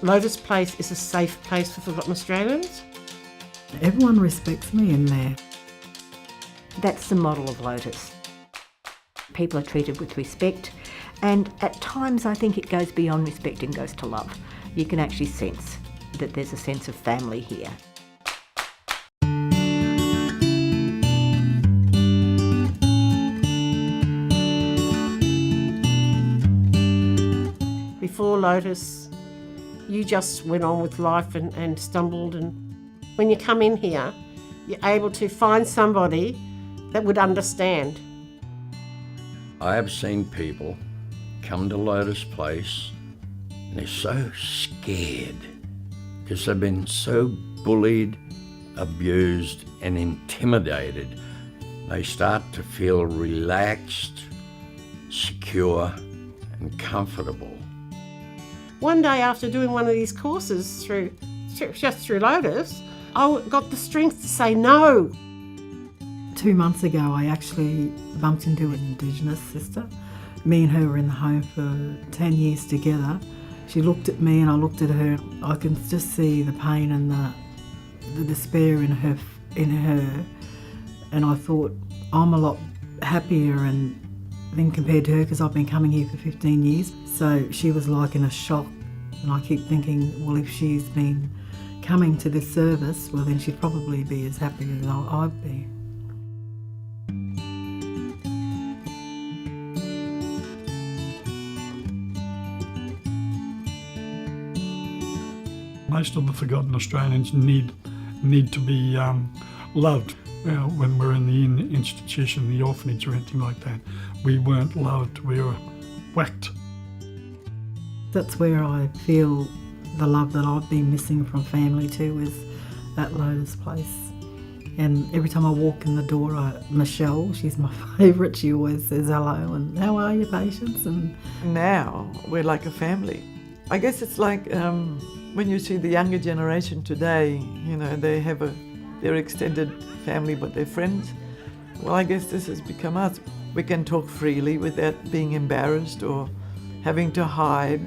Lotus Place is a safe place for Forgotten Australians. Everyone respects me in there. That's the model of Lotus. People are treated with respect, and at times I think it goes beyond respect and goes to love. You can actually sense that there's a sense of family here. Before Lotus, you just went on with life and stumbled, and when you come in here, you're able to find somebody that would understand. I have seen people come to Lotus Place and they're so scared because they've been so bullied, abused and intimidated. They start to feel relaxed, secure and comfortable. One day after doing one of these courses just through Lotus, I got the strength to say no. 2 months ago, I actually bumped into an Indigenous sister. Me and her were in the home for 10 years together. She looked at me and I looked at her. I can just see the pain and the despair in her. And I thought, I'm a lot happier than compared to her because I've been coming here for 15 years. So she was like in a shock. And I keep thinking, well, if she's been coming to this service, well, then she'd probably be as happy as I'd be. Most of the Forgotten Australians need to be loved. When we're in the institution, the orphanage or anything like that, we weren't loved, we were whacked. That's where I feel the love that I've been missing from family too, is at Lotus Place. And every time I walk in the door, Michelle, she's my favourite, she always says hello and how are you, patients? And now we're like a family. I guess it's like when you see the younger generation today, you know, they have their extended family but they're friends. Well, I guess this has become us. We can talk freely without being embarrassed or having to hide.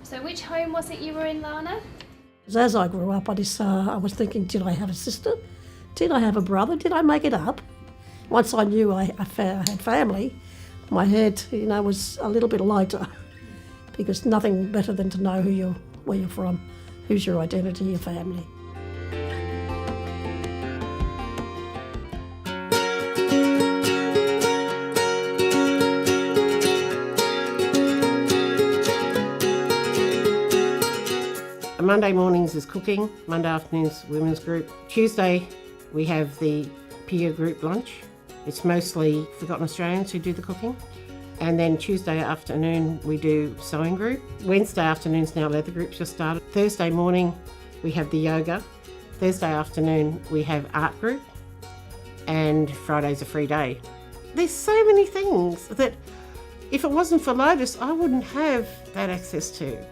So which home was it you were in, Lana? As I grew up, I was thinking, did I have a sister? Did I have a brother? Did I make it up? Once I knew I had family, my head, was a little bit lighter because nothing better than to know where you're from, who's your identity, your family. Monday mornings is cooking, Monday afternoons women's group. Tuesday we have the peer group lunch. It's mostly Forgotten Australians who do the cooking. And then Tuesday afternoon we do sewing group. Wednesday afternoons now leather groups just started. Thursday morning we have the yoga. Thursday afternoon we have art group. And Friday's a free day. There's so many things that if it wasn't for Lotus I wouldn't have that access to.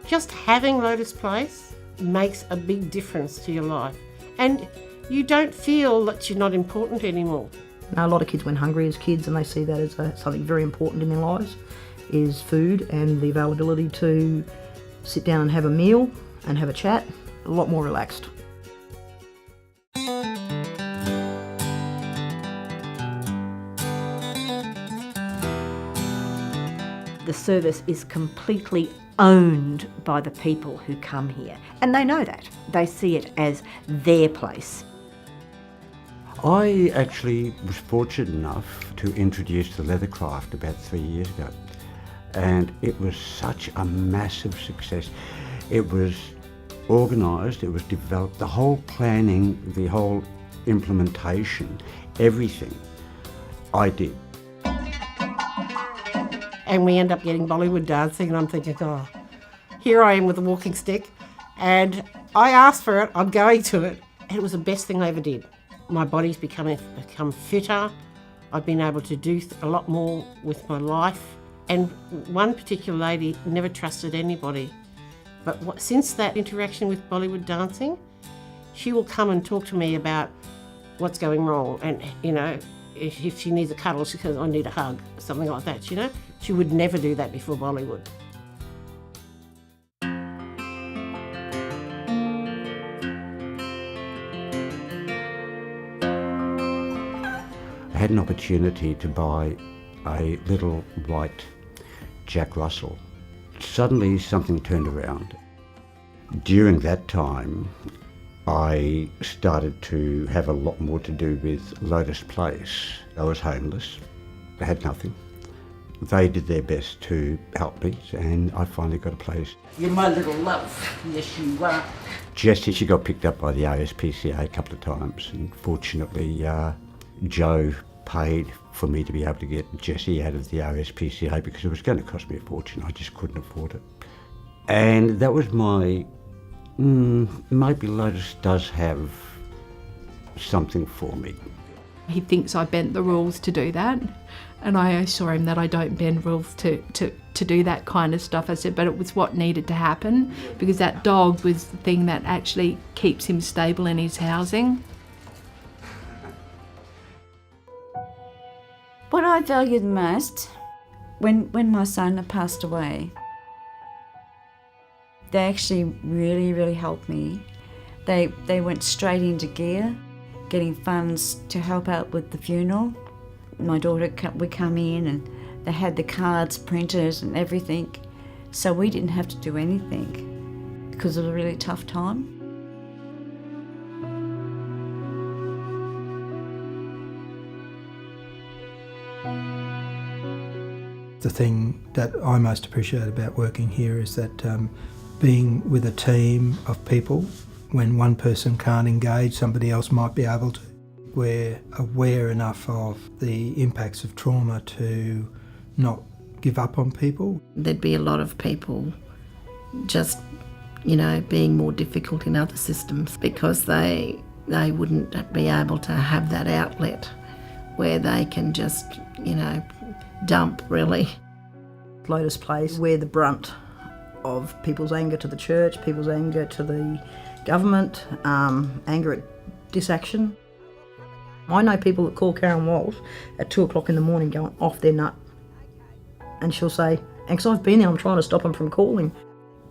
Just having Lotus Place makes a big difference to your life and you don't feel that you're not important anymore. A lot of kids went hungry as kids and they see that as something very important in their lives, is food and the availability to sit down and have a meal and have a chat, a lot more relaxed. The service is completely owned by the people who come here, and they know that. They see it as their place. I actually was fortunate enough to introduce the leathercraft about 3 years ago, and it was such a massive success. It was organised, it was developed, the whole planning, the whole implementation, everything I did. And we end up getting Bollywood dancing and I'm thinking, oh, here I am with a walking stick and I asked for it, I'm going to it. And it was the best thing I ever did. My body's become fitter. I've been able to do a lot more with my life. And one particular lady never trusted anybody. But since that interaction with Bollywood dancing, she will come and talk to me about what's going wrong, and if she needs a cuddle, she says, I need a hug, something like that, She would never do that before Bollywood. I had an opportunity to buy a little white Jack Russell. Suddenly something turned around. During that time, I started to have a lot more to do with Lotus Place. I was homeless, I had nothing. They did their best to help me, and I finally got a place. You're my little love, yes you are. Jessie, she got picked up by the RSPCA a couple of times, and fortunately Joe paid for me to be able to get Jessie out of the RSPCA because it was going to cost me a fortune. I just couldn't afford it. And that was my, maybe Lotus does have something for me. He thinks I bent the rules to do that, and I assure him that I don't bend rules to do that kind of stuff. I said, but it was what needed to happen, because that dog was the thing that actually keeps him stable in his housing. What I valued most, when my son passed away, they actually really, really helped me. They went straight into gear, getting funds to help out with the funeral. My daughter would come in and they had the cards printed and everything, so we didn't have to do anything because it was a really tough time. The thing that I most appreciate about working here is that being with a team of people, when one person can't engage, somebody else might be able to. We're aware enough of the impacts of trauma to not give up on people. There'd be a lot of people just, being more difficult in other systems because they wouldn't be able to have that outlet where they can just, dump, really. Lotus Place, we're the brunt of people's anger to the church, people's anger to the government, anger at disaction. I know people that call Karen Walsh at 2 o'clock in the morning going off their nut. And she'll say, and because I've been there, I'm trying to stop them from calling.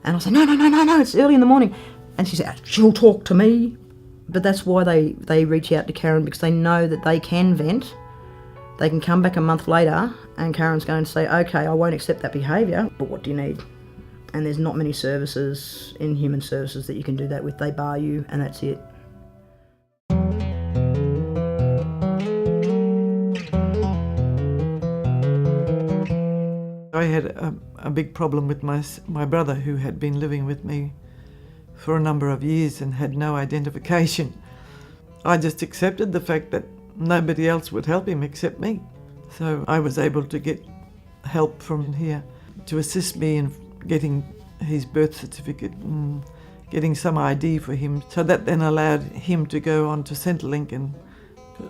And I'll say, no, it's early in the morning. And she said, she'll talk to me. But that's why they reach out to Karen, because they know that they can vent. They can come back a month later and Karen's going to say, okay, I won't accept that behaviour, but what do you need? And there's not many services in human services that you can do that with. They bar you and that's it. I had a big problem with my brother, who had been living with me for a number of years and had no identification. I just accepted the fact that nobody else would help him except me. So I was able to get help from here to assist me in getting his birth certificate and getting some ID for him. So that then allowed him to go on to Centrelink, and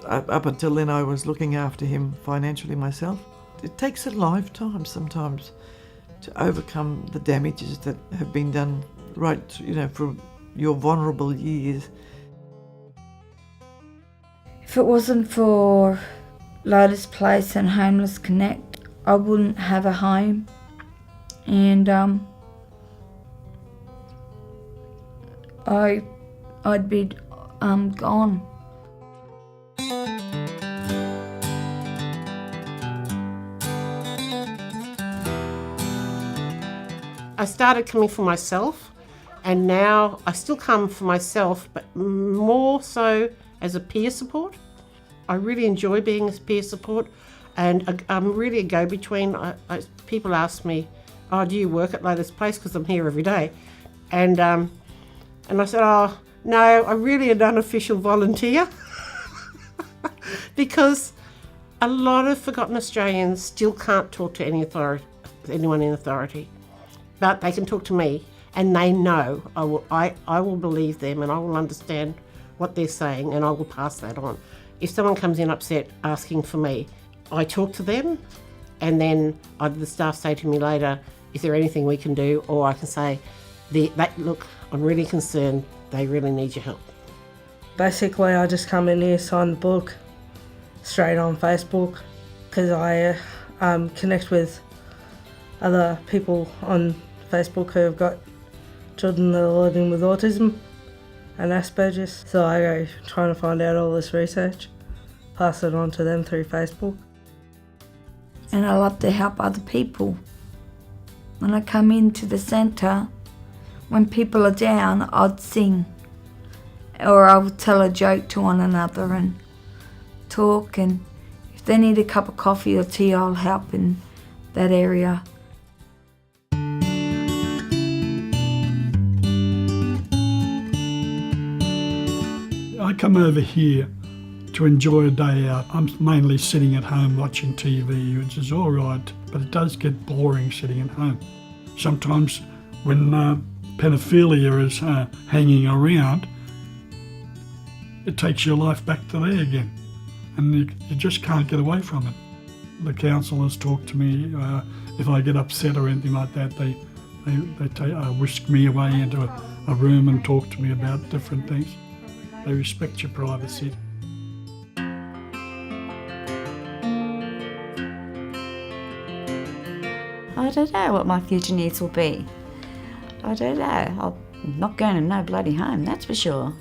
up until then I was looking after him financially myself. It takes a lifetime sometimes to overcome the damages that have been done right, from your vulnerable years. If it wasn't for Lotus Place and Homeless Connect, I wouldn't have a home, and I'd be gone. I started coming for myself, and now I still come for myself, but more so as a peer support. I really enjoy being a peer support, and I'm really a go-between. People ask me, oh, do you work at Lotus Place? Because I'm here every day. And I said, oh, no, I'm really an unofficial volunteer. Because a lot of forgotten Australians still can't talk to anyone in authority. But they can talk to me, and they know I will believe them, and I will understand what they're saying, and I will pass that on. If someone comes in upset asking for me, I talk to them, and then either the staff say to me later, is there anything we can do? Or I can say, look, I'm really concerned, they really need your help. Basically, I just come in here, sign the book, straight on Facebook, because I connect with other people on Facebook who have got children that are living with autism and Asperger's. So I go trying to find out all this research, pass it on to them through Facebook. And I love to help other people. When I come into the centre, when people are down, I'd sing. Or I would tell a joke to one another and talk, and if they need a cup of coffee or tea, I'll help in that area. I come over here to enjoy a day out. I'm mainly sitting at home watching TV, which is all right, but it does get boring sitting at home. Sometimes when pedophilia is hanging around, it takes your life back to there again, and you just can't get away from it. The counsellors talk to me. If I get upset or anything like that, they whisk me away into a room and talk to me about different things. They respect your privacy. I don't know what my future needs will be. I don't know. I'm not going to no bloody home, that's for sure.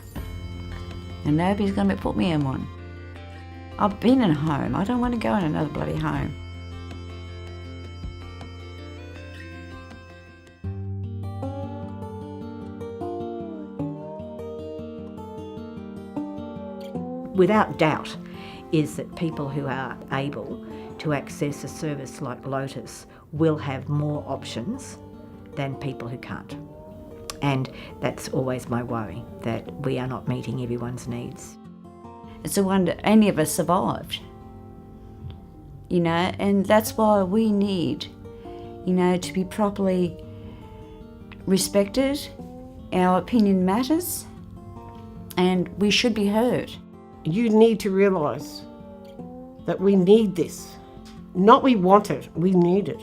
And nobody's going to put me in one. I've been in a home. I don't want to go in another bloody home. Without doubt, is that people who are able to access a service like Lotus will have more options than people who can't. And that's always my worry, that we are not meeting everyone's needs. It's a wonder any of us survived, you know, and that's why we need, you know, to be properly respected. Our opinion matters, and we should be heard. You need to realise that we need this. Not we want it, we need it.